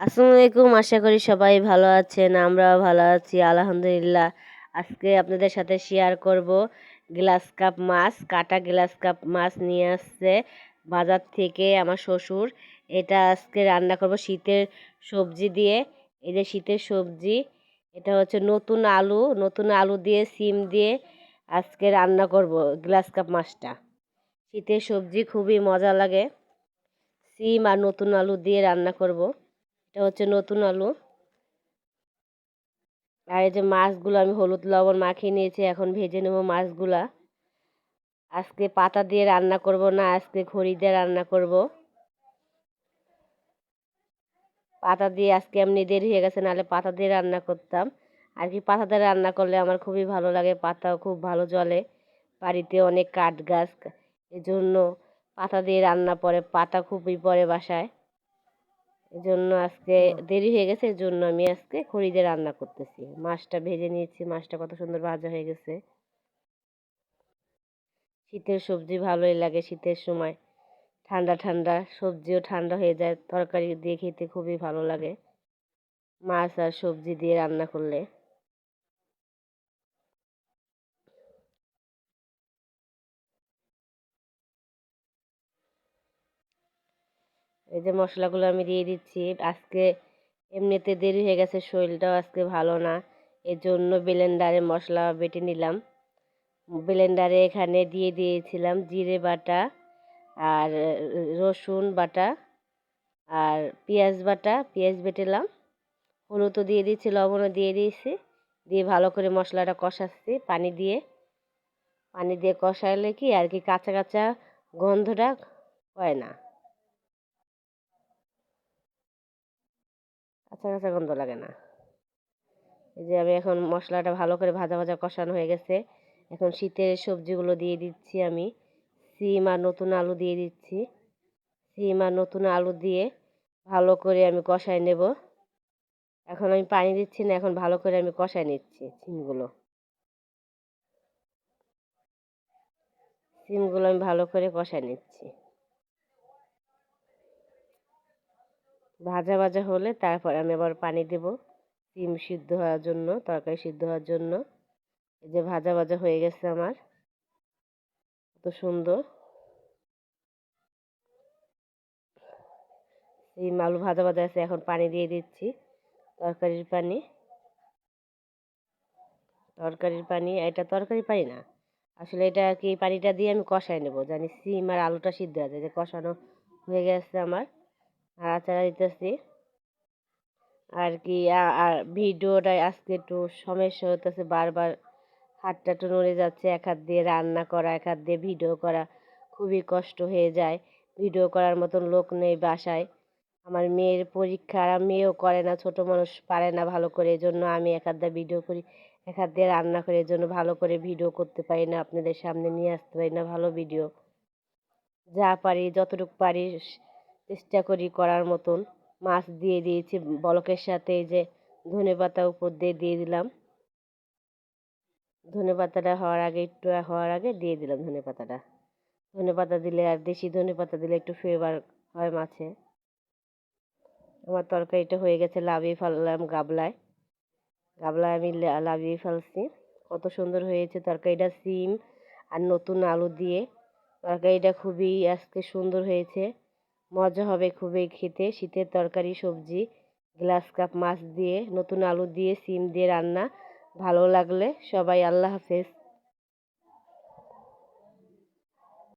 আসসালামু আলাইকুম। আশা করি সবাই ভালো আছেন, আমরাও ভালো আছি আলহামদুলিল্লাহ। আজকে আপনাদের সাথে শেয়ার করব গ্লাস কাপ মাছ। কাটা গ্লাস কাপ মাছ নিয়ে আসছে বাজার থেকে আমার শ্বশুর। এটা আজকে রান্না করব শীতের সবজি দিয়ে। এই যে শীতের সবজি, এটা হচ্ছে নতুন আলু দিয়ে সিম দিয়ে আজকে রান্না করব গ্লাস কাপ মাছটা। শীতের সবজি খুবই মজা লাগে। সিম আর নতুন আলু দিয়ে রান্না করব। এটা হচ্ছে নতুন আলু। আর এই যে মাছগুলো আমি হলুদ লবণ মাখিয়ে নিয়েছি, এখন ভেজে নেব মাছগুলা। আজকে পাতা দিয়ে রান্না করব না, আজকে খড়ি দিয়ে রান্না করব। পাতা দিয়ে আজকে এমনি দেরি হয়ে গেছে, নাহলে পাতা দিয়ে রান্না করতাম। আর কি পাতা দিয়ে রান্না করলে আমার খুবই ভালো লাগে, পাতাও খুব ভালো জ্বলে। বাড়িতে অনেক কাঠ গাছ, এজন্য পাতা দিয়ে রান্না পরে, পাতা খুবই পরে বাসায়। এজন্য আজকে দেরি হয়ে গেছে, এজন্য আমি আজকে খড়ি দিয়ে রান্না করতেছি। মাছটা ভেজে নিয়েছি, মাছটা কত সুন্দর ভাজা হয়ে গেছে। শীতের সবজি ভালোই লাগে, শীতের সময় ঠান্ডা ঠান্ডা সবজিও ঠান্ডা হয়ে যায়, তরকারি দিয়ে খেতে খুবই ভালো লাগে মাছ আর সবজি দিয়ে রান্না করলে। এই যে মশলাগুলো আমি দিয়ে দিচ্ছি। আজকে এমনিতে দেরি হয়ে গেছে, শরীরটাও আজকে ভালো না, এজন্য ব্লেন্ডারে মশলা বেটে নিলাম। ব্লেন্ডারে এখানে দিয়ে দিয়েছিলাম জিরে বাটা আর রসুন বাটা আর পেঁয়াজ বাটা, পেঁয়াজ বেটেলাম। হলুদও দিয়ে দিচ্ছি, লবণও দিয়ে দিয়েছি, দিয়ে ভালো করে মশলাটা কষাচ্ছি পানি দিয়ে কষাইলে কি আর কি কাঁচা কাঁচা গন্ধটা হয় না, কাঁচা কাঁচা গন্ধ লাগে না। এই যে আমি এখন মশলাটা ভালো করে ভাজা ভাজা কষানো হয়ে গেছে, এখন শীতের সবজিগুলো দিয়ে দিচ্ছি আমি। সিম আর নতুন আলু দিয়ে দিচ্ছি। সিম আর নতুন আলু দিয়ে ভালো করে আমি কষাই নেব। এখন আমি পানি দিচ্ছি না, এখন ভালো করে আমি কষাই নিচ্ছি সিমগুলো আমি ভালো করে কষাই নিচ্ছি। ভাজা ভাজা হলে তারপর আমি আবার পানি দেব সিম সিদ্ধ হওয়ার জন্য, তরকারি সিদ্ধ হওয়ার জন্য। এই যে ভাজা ভাজা হয়ে গেছে আমার, কত সুন্দর সিম আলু ভাজা ভাজা আছে। এখন পানি দিয়ে দিচ্ছি, তরকারির পানি। এটা তরকারি পানি না, আসলে এটা আর কি পানিটা দিয়ে আমি কষাই নেব, জানি সিম আর আলুটা সিদ্ধ আছে। যে কষানো হয়ে গেছে আমার, নাড়াচাড়া দিতেছি আর কি। আর ভিডিওটা আজকে একটু সমস্যা হতেছে, বারবার হাতটা একটু নড়ে যাচ্ছে। এক হাত দিয়ে রান্না করা, এক হাত দিয়ে ভিডিও করা খুবই কষ্ট হয়ে যায়। ভিডিও করার মতন লোক নেই বাসায়। আমার মেয়ের পরীক্ষা, আর মেয়েও করে না, ছোট মানুষ পারে না ভালো করে, এই জন্য আমি এক হাত দিয়ে ভিডিও করি, এক হাত দিয়ে রান্না করি, এই জন্য ভালো করে ভিডিও করতে পারি না, আপনাদের সামনে নিয়ে আসতে পারি না ভালো ভিডিও। যা পারি যতটুকু পারি চেষ্টা করি করার মতন। মাছ দিয়ে দিয়েছি বলকের সাথে, এই যে ধনেপাতা উপর দিয়ে দিয়ে দিলাম। ধনেপাতাটা হওয়ার আগে দিয়ে দিলাম ধনেপাতাটা। ধনেপাতা দিলে, আর দেশি ধনেপাতা দিলে একটু ফ্লেভার হয় মাছে। আমার তরকারিটা হয়ে গেছে, লাভিয়ে ফেললাম গাবলায়। গাবলায় আমি লাভিয়ে ফেলছি। কত সুন্দর হয়েছে তরকারিটা, সিম আর নতুন আলু দিয়ে। তরকারিটা খুবই আজকে সুন্দর হয়েছে, মজা হবে খুবই খেতে। শীতের তরকারি সবজি গ্লাস কাপ মাছ দিয়ে নতুন আলু দিয়ে সিম দিয়ে রান্না। ভালো লাগলে সবাই আল্লাহ হাফেজ।